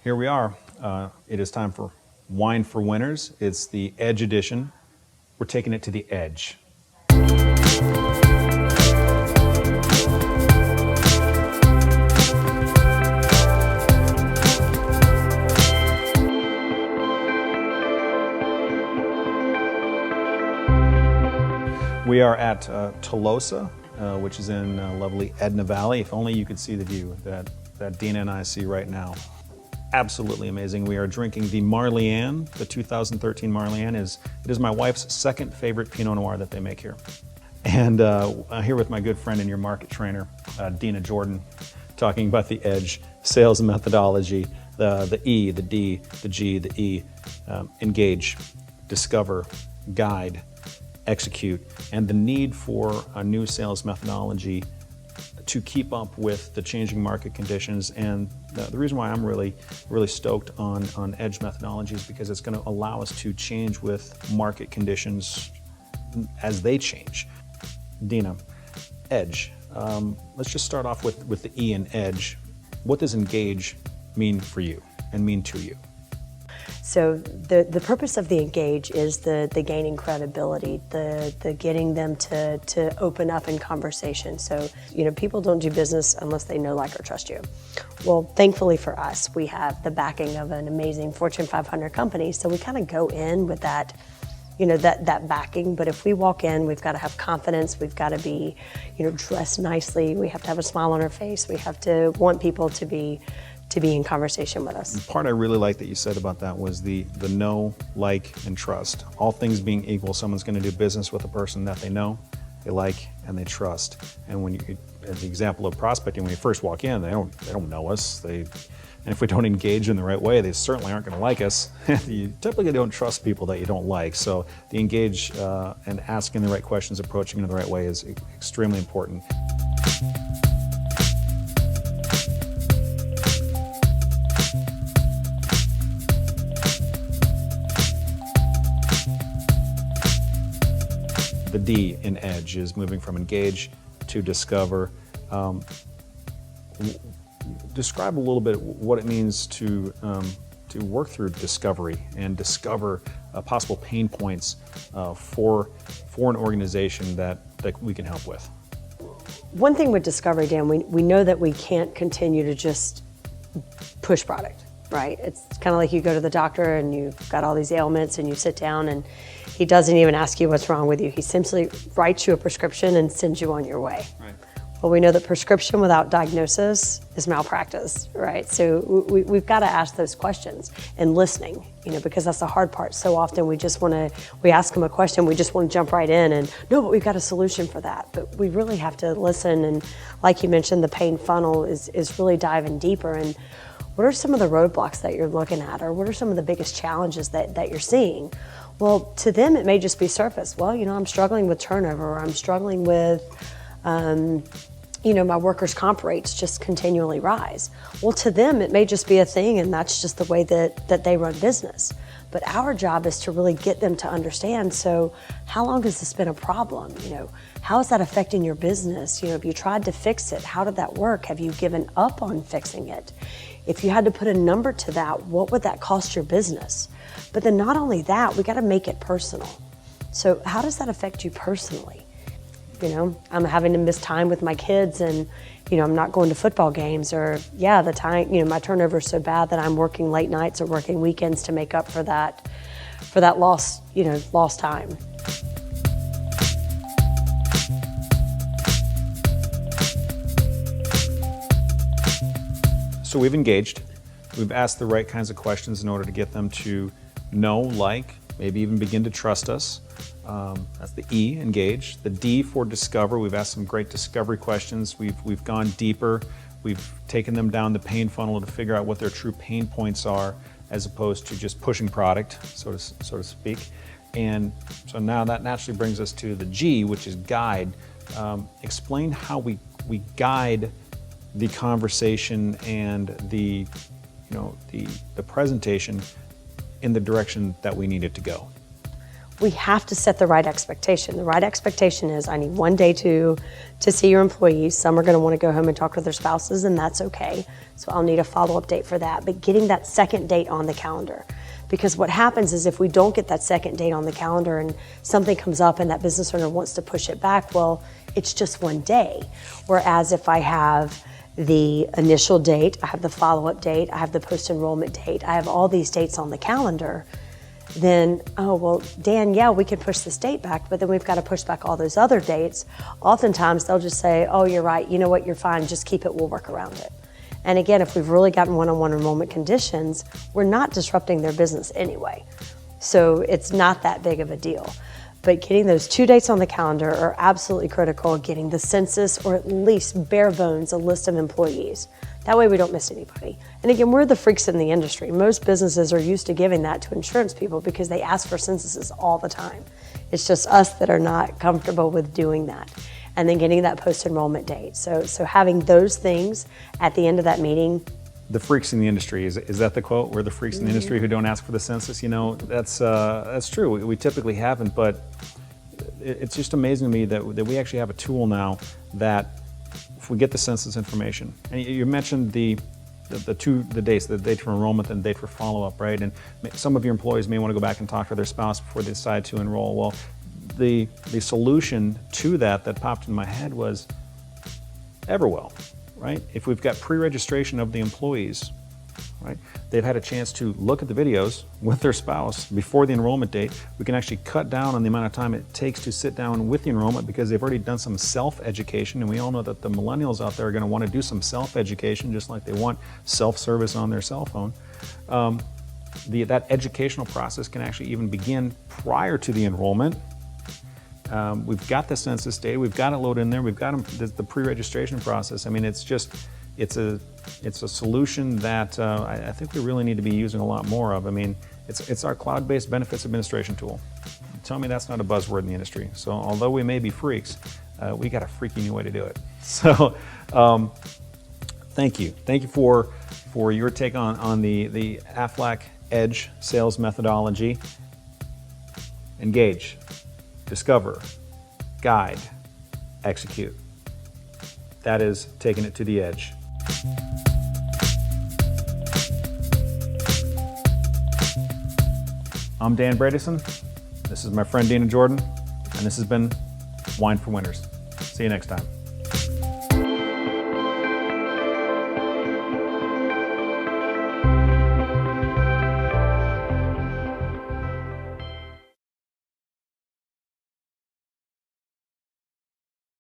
Here we are. It is time for Wine for Winners. It's the Edge edition. We're taking it to the edge. We are at Tolosa, which is in lovely Edna Valley. If only you could see the view that Dena and I see right now. Absolutely amazing. We are drinking the Marliane. The 2013 Marliane it is my wife's second favorite Pinot Noir that they make here. And I'm here with my good friend and your market trainer, Dena Jordan, talking about the Edge, sales methodology, the E, the D, the G, the E, engage, discover, guide, execute, and the need for a new sales methodology to keep up with the changing market conditions. And the reason why I'm really stoked on Edge methodology is because it's going to allow us to change with market conditions as they change. Dena, Edge. Let's just start off with the E in Edge. What does engage mean for you and mean to you? So the purpose of the engage is the gaining credibility, the getting them to open up in conversation. So, people don't do business unless they know, like, or trust you. Well, thankfully for us, we have the backing of an amazing Fortune 500 company. So we kind of go in with that, that backing. But if we walk in, we've got to have confidence. We've got to be, dressed nicely. We have to have a smile on our face. We have to want people to be in conversation with us. The part I really like that you said about that was the know, like, and trust. All things being equal, someone's going to do business with a person that they know, they like, and they trust. And when you, as the example of prospecting, when you first walk in, they don't know us. And if we don't engage in the right way, they certainly aren't going to like us. You typically don't trust people that you don't like. So the engage and asking the right questions, approaching in the right way is extremely important. The D in Edge is moving from engage to discover. Describe a little bit what it means to work through discovery and discover possible pain points for an organization that we can help with. One thing with discovery, Dan, we know that we can't continue to just push product, right? It's kind of like you go to the doctor and you've got all these ailments and you sit down and he doesn't even ask you what's wrong with you. He simply writes you a prescription and sends you on your way. Right. Well, we know that prescription without diagnosis is malpractice, right? So we've got to ask those questions and listening, because that's the hard part. So often we ask them a question, we just want to jump right in and, no, but we've got a solution for that. But we really have to listen. And like you mentioned, the pain funnel is really diving deeper. And what are some of the roadblocks that you're looking at? Or what are some of the biggest challenges that you're seeing? Well, to them, it may just be surface. Well, I'm struggling with turnover, or I'm struggling with, my workers' comp rates just continually rise. Well, to them, it may just be a thing, and that's just the way that they run business. But our job is to really get them to understand, so how long has this been a problem? How is that affecting your business? Have you tried to fix it? How did that work? Have you given up on fixing it? If you had to put a number to that, what would that cost your business? But then not only that, we got to make it personal. So how does that affect you personally? I'm having to miss time with my kids and, I'm not going to football games, or the time, my turnover is so bad that I'm working late nights or working weekends to make up for that lost time. So we've engaged. We've asked the right kinds of questions in order to get them to know, like, maybe even begin to trust us. That's the E, engage. The D for discover. We've asked some great discovery questions. We've gone deeper. We've taken them down the pain funnel to figure out what their true pain points are, as opposed to just pushing product, so to speak. And so now that naturally brings us to the G, which is guide. Explain how we guide the conversation and the presentation in the direction that we need it to go. we have to set the right expectation. The right expectation is I need 1 day to see your employees. Some are going to want to go home and talk with their spouses, and that's okay. So I'll need a follow-up date for that. But getting that second date on the calendar. Because what happens is if we don't get that second date on the calendar and something comes up and that business owner wants to push it back, well, it's just 1 day. Whereas if I have the initial date, I have the follow-up date, I have the post-enrollment date, I have all these dates on the calendar, then, oh, well, Dan, yeah, we can push this date back, but then we've got to push back all those other dates. Oftentimes, they'll just say, oh, you're right, you know what, you're fine, just keep it, we'll work around it. And again, if we've really gotten one-on-one enrollment conditions, we're not disrupting their business anyway. So it's not that big of a deal. But getting those 2 dates on the calendar are absolutely critical, getting the census, or at least bare bones, a list of employees. That way we don't miss anybody. And again, we're the freaks in the industry. Most businesses are used to giving that to insurance people because they ask for censuses all the time. It's just us that are not comfortable with doing that. And then getting that post-enrollment date. So having those things at the end of that meeting. The freaks in the industry, is that the quote? We're the freaks in the industry who don't ask for the census? You know, that's true. We typically haven't, but it's just amazing to me that we actually have a tool now that if we get the census information, and you mentioned the dates, the date for enrollment and the date for follow-up, right? And some of your employees may want to go back and talk to their spouse before they decide to enroll. Well, the solution to that popped in my head was Everwell, right? If we've got pre-registration of the employees, right? They've had a chance to look at the videos with their spouse before the enrollment date. We can actually cut down on the amount of time it takes to sit down with the enrollment because they've already done some self-education, and we all know that the millennials out there are going to want to do some self-education just like they want self-service on their cell phone. That educational process can actually even begin prior to the enrollment. We've got the census data, we've got it loaded in there, we've got the pre-registration process. I mean, it's a solution that I think we really need to be using a lot more of. I mean, it's our cloud-based benefits administration tool. Tell me that's not a buzzword in the industry. So although we may be freaks, we got a freaky new way to do it. So thank you. Thank you for your take on the Aflac Edge sales methodology. Engage. Discover, guide, execute. That is taking it to the edge. I'm Dan Bradison. This is my friend Dena Jordan, and this has been Wine for Winners. See you next time.